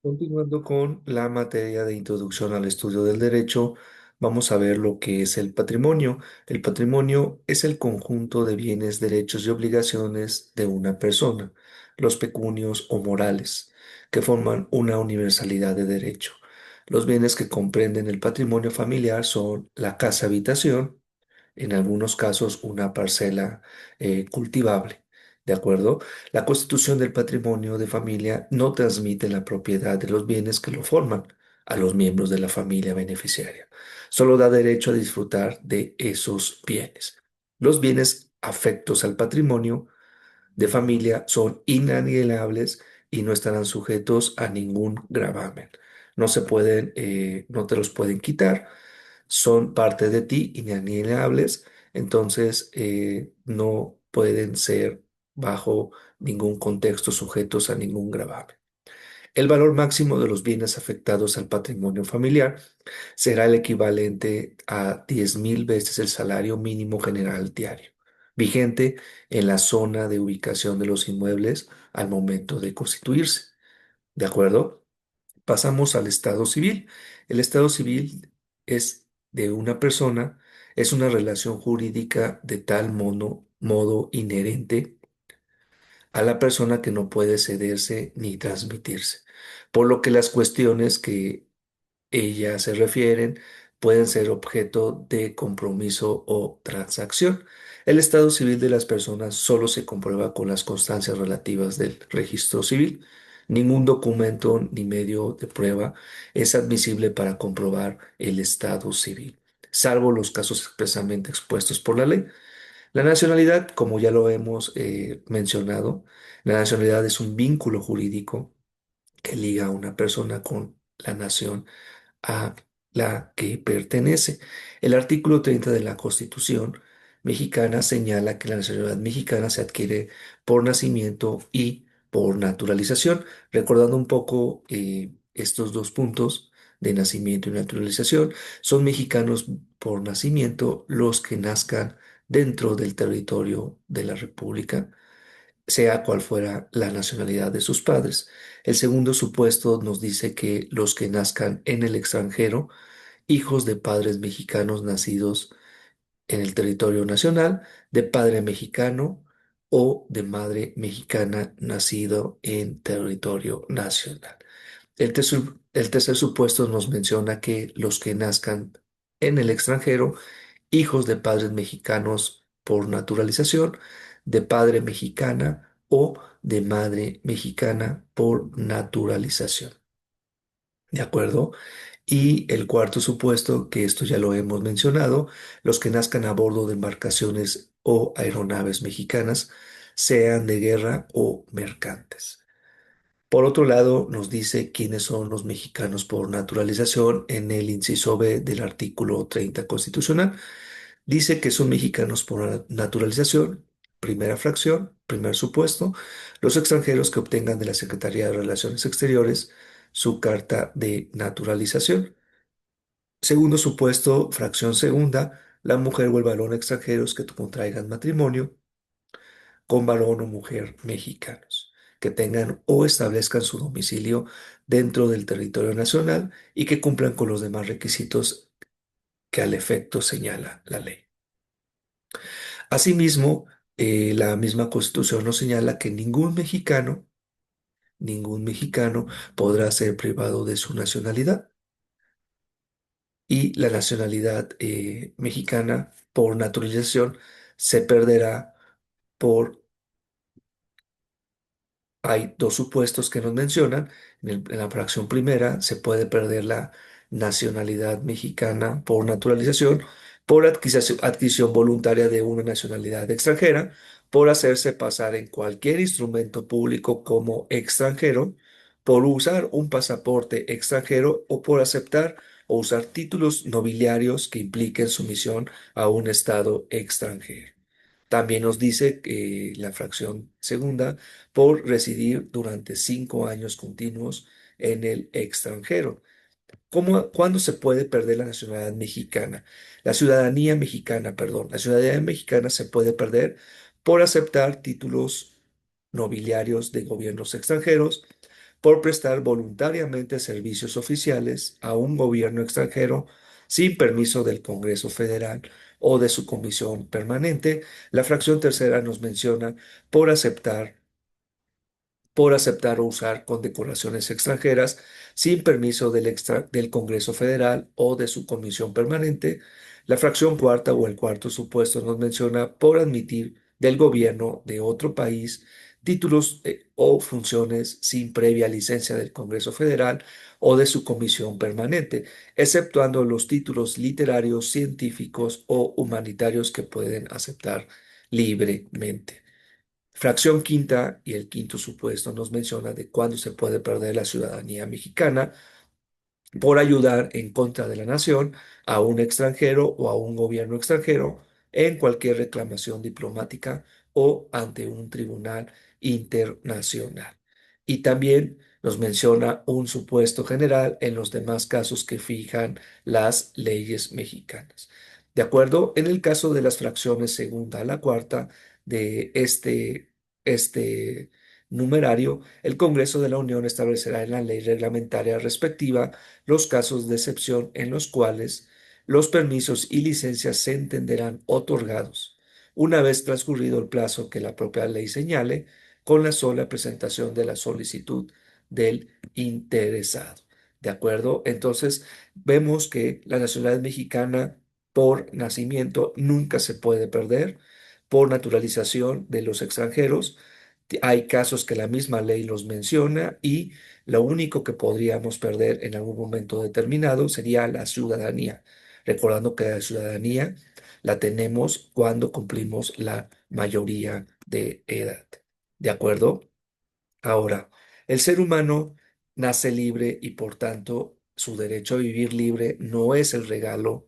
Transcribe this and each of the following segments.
Continuando con la materia de introducción al estudio del derecho, vamos a ver lo que es el patrimonio. El patrimonio es el conjunto de bienes, derechos y obligaciones de una persona, los pecunios o morales, que forman una universalidad de derecho. Los bienes que comprenden el patrimonio familiar son la casa habitación, en algunos casos una parcela cultivable. ¿De acuerdo? La constitución del patrimonio de familia no transmite la propiedad de los bienes que lo forman a los miembros de la familia beneficiaria. Solo da derecho a disfrutar de esos bienes. Los bienes afectos al patrimonio de familia son inalienables y no estarán sujetos a ningún gravamen. No se pueden, no te los pueden quitar, son parte de ti, inalienables, entonces no pueden ser bajo ningún contexto sujetos a ningún gravamen. El valor máximo de los bienes afectados al patrimonio familiar será el equivalente a 10.000 veces el salario mínimo general diario, vigente en la zona de ubicación de los inmuebles al momento de constituirse. ¿De acuerdo? Pasamos al estado civil. El estado civil es de una persona, es una relación jurídica de tal modo inherente a la persona que no puede cederse ni transmitirse, por lo que las cuestiones que ellas se refieren pueden ser objeto de compromiso o transacción. El estado civil de las personas solo se comprueba con las constancias relativas del registro civil. Ningún documento ni medio de prueba es admisible para comprobar el estado civil, salvo los casos expresamente expuestos por la ley. La nacionalidad, como ya lo hemos mencionado, la nacionalidad es un vínculo jurídico que liga a una persona con la nación a la que pertenece. El artículo 30 de la Constitución mexicana señala que la nacionalidad mexicana se adquiere por nacimiento y por naturalización. Recordando un poco estos dos puntos de nacimiento y naturalización, son mexicanos por nacimiento los que nazcan dentro del territorio de la República, sea cual fuera la nacionalidad de sus padres. El segundo supuesto nos dice que los que nazcan en el extranjero, hijos de padres mexicanos nacidos en el territorio nacional, de padre mexicano o de madre mexicana nacido en territorio nacional. El tercer supuesto nos menciona que los que nazcan en el extranjero, hijos de padres mexicanos por naturalización, de padre mexicana o de madre mexicana por naturalización. ¿De acuerdo? Y el cuarto supuesto, que esto ya lo hemos mencionado, los que nazcan a bordo de embarcaciones o aeronaves mexicanas, sean de guerra o mercantes. Por otro lado, nos dice quiénes son los mexicanos por naturalización en el inciso B del artículo 30 constitucional. Dice que son mexicanos por naturalización, primera fracción, primer supuesto, los extranjeros que obtengan de la Secretaría de Relaciones Exteriores su carta de naturalización. Segundo supuesto, fracción segunda, la mujer o el varón extranjeros que contraigan matrimonio con varón o mujer mexicanos, que tengan o establezcan su domicilio dentro del territorio nacional y que cumplan con los demás requisitos que al efecto señala la ley. Asimismo, la misma Constitución nos señala que ningún mexicano podrá ser privado de su nacionalidad, y la nacionalidad mexicana por naturalización se perderá por. Hay dos supuestos que nos mencionan. En la fracción primera se puede perder la nacionalidad mexicana por naturalización, por adquisición voluntaria de una nacionalidad extranjera, por hacerse pasar en cualquier instrumento público como extranjero, por usar un pasaporte extranjero o por aceptar o usar títulos nobiliarios que impliquen sumisión a un estado extranjero. También nos dice que la fracción segunda, por residir durante 5 años continuos en el extranjero. ¿Cuándo se puede perder la nacionalidad mexicana? La ciudadanía mexicana, perdón. La ciudadanía mexicana se puede perder por aceptar títulos nobiliarios de gobiernos extranjeros, por prestar voluntariamente servicios oficiales a un gobierno extranjero sin permiso del Congreso Federal o de su comisión permanente. La fracción tercera nos menciona por aceptar o usar condecoraciones extranjeras sin permiso del Congreso Federal o de su comisión permanente. La fracción cuarta o el cuarto supuesto nos menciona por admitir del gobierno de otro país títulos o funciones sin previa licencia del Congreso Federal o de su comisión permanente, exceptuando los títulos literarios, científicos o humanitarios que pueden aceptar libremente. Fracción quinta y el quinto supuesto nos menciona de cuándo se puede perder la ciudadanía mexicana por ayudar en contra de la nación a un extranjero o a un gobierno extranjero en cualquier reclamación diplomática o ante un tribunal internacional. Y también nos menciona un supuesto general en los demás casos que fijan las leyes mexicanas. De acuerdo, en el caso de las fracciones segunda a la cuarta de este numerario, el Congreso de la Unión establecerá en la ley reglamentaria respectiva los casos de excepción en los cuales los permisos y licencias se entenderán otorgados una vez transcurrido el plazo que la propia ley señale, con la sola presentación de la solicitud del interesado. ¿De acuerdo? Entonces, vemos que la nacionalidad mexicana por nacimiento nunca se puede perder, por naturalización de los extranjeros. Hay casos que la misma ley los menciona y lo único que podríamos perder en algún momento determinado sería la ciudadanía, recordando que la ciudadanía la tenemos cuando cumplimos la mayoría de edad. ¿De acuerdo? Ahora, el ser humano nace libre y por tanto su derecho a vivir libre no es el regalo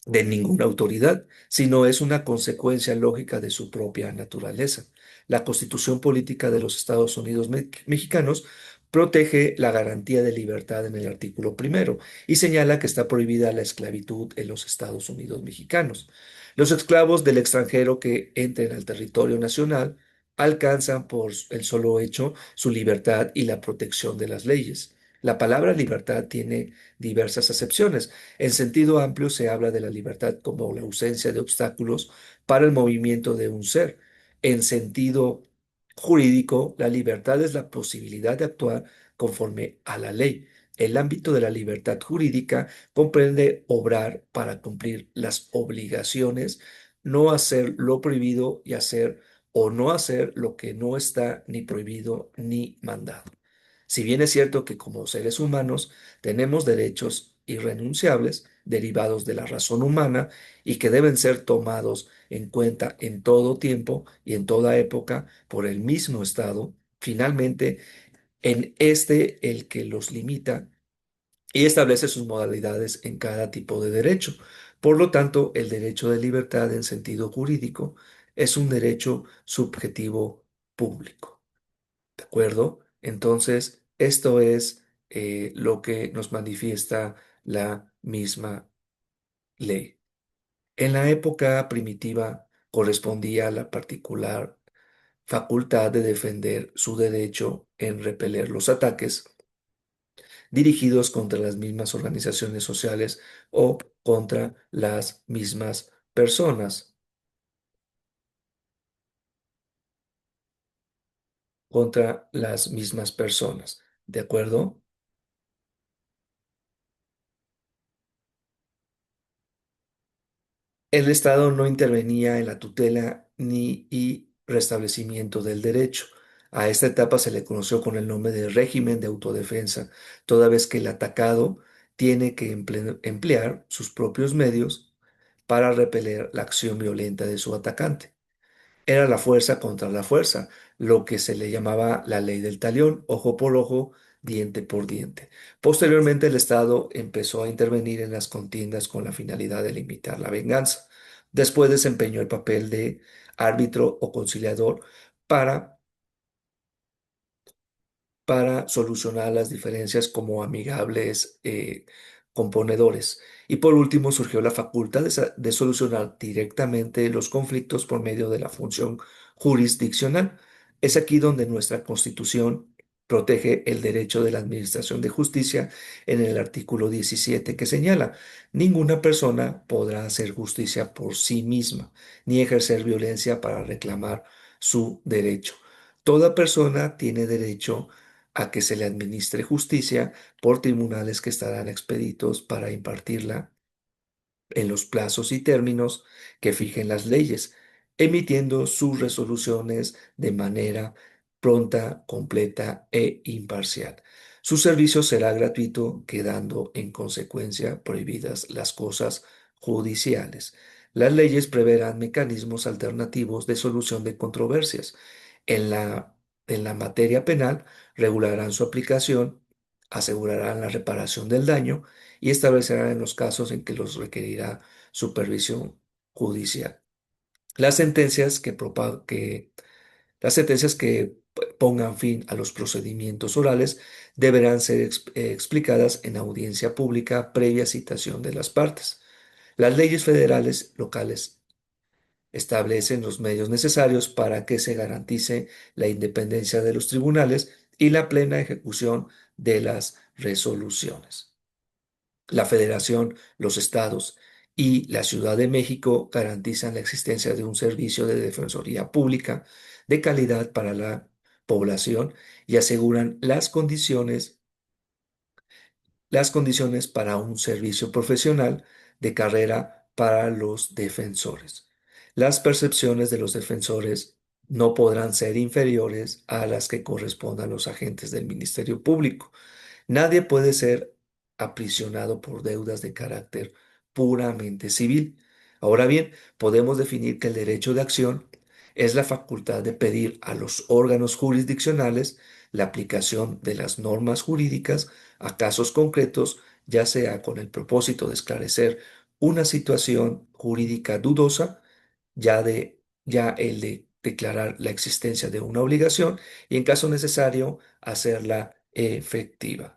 de ninguna autoridad, sino es una consecuencia lógica de su propia naturaleza. La Constitución Política de los Estados Unidos Mexicanos protege la garantía de libertad en el artículo primero y señala que está prohibida la esclavitud en los Estados Unidos mexicanos. Los esclavos del extranjero que entren al territorio nacional alcanzan por el solo hecho su libertad y la protección de las leyes. La palabra libertad tiene diversas acepciones. En sentido amplio se habla de la libertad como la ausencia de obstáculos para el movimiento de un ser. En sentido jurídico, la libertad es la posibilidad de actuar conforme a la ley. El ámbito de la libertad jurídica comprende obrar para cumplir las obligaciones, no hacer lo prohibido y hacer o no hacer lo que no está ni prohibido ni mandado. Si bien es cierto que como seres humanos tenemos derechos irrenunciables derivados de la razón humana y que deben ser tomados en cuenta en todo tiempo y en toda época por el mismo Estado, finalmente en este el que los limita y establece sus modalidades en cada tipo de derecho. Por lo tanto, el derecho de libertad en sentido jurídico es un derecho subjetivo público. ¿De acuerdo? Entonces, esto es lo que nos manifiesta la misma ley. En la época primitiva correspondía a la particular facultad de defender su derecho en repeler los ataques dirigidos contra las mismas organizaciones sociales o contra las mismas personas, contra las mismas personas. ¿De acuerdo? El Estado no intervenía en la tutela ni y restablecimiento del derecho. A esta etapa se le conoció con el nombre de régimen de autodefensa, toda vez que el atacado tiene que emplear sus propios medios para repeler la acción violenta de su atacante. Era la fuerza contra la fuerza, lo que se le llamaba la ley del talión, ojo por ojo, diente por diente. Posteriormente, el Estado empezó a intervenir en las contiendas con la finalidad de limitar la venganza. Después desempeñó el papel de árbitro o conciliador para solucionar las diferencias como amigables componedores. Y por último, surgió la facultad de solucionar directamente los conflictos por medio de la función jurisdiccional. Es aquí donde nuestra Constitución protege el derecho de la administración de justicia en el artículo 17 que señala, ninguna persona podrá hacer justicia por sí misma, ni ejercer violencia para reclamar su derecho. Toda persona tiene derecho a que se le administre justicia por tribunales que estarán expeditos para impartirla en los plazos y términos que fijen las leyes, emitiendo sus resoluciones de manera pronta, completa e imparcial. Su servicio será gratuito, quedando en consecuencia prohibidas las cosas judiciales. Las leyes preverán mecanismos alternativos de solución de controversias. En la materia penal regularán su aplicación, asegurarán la reparación del daño y establecerán en los casos en que los requerirá supervisión judicial. Las sentencias las sentencias que pongan fin a los procedimientos orales deberán ser explicadas en audiencia pública previa citación de las partes. Las leyes federales locales establecen los medios necesarios para que se garantice la independencia de los tribunales y la plena ejecución de las resoluciones. La Federación, los estados y la Ciudad de México garantizan la existencia de un servicio de defensoría pública de calidad para la población y aseguran las condiciones para un servicio profesional de carrera para los defensores. Las percepciones de los defensores no podrán ser inferiores a las que correspondan a los agentes del Ministerio Público. Nadie puede ser aprisionado por deudas de carácter puramente civil. Ahora bien, podemos definir que el derecho de acción es la facultad de pedir a los órganos jurisdiccionales la aplicación de las normas jurídicas a casos concretos, ya sea con el propósito de esclarecer una situación jurídica dudosa, ya el de declarar la existencia de una obligación y en caso necesario hacerla efectiva.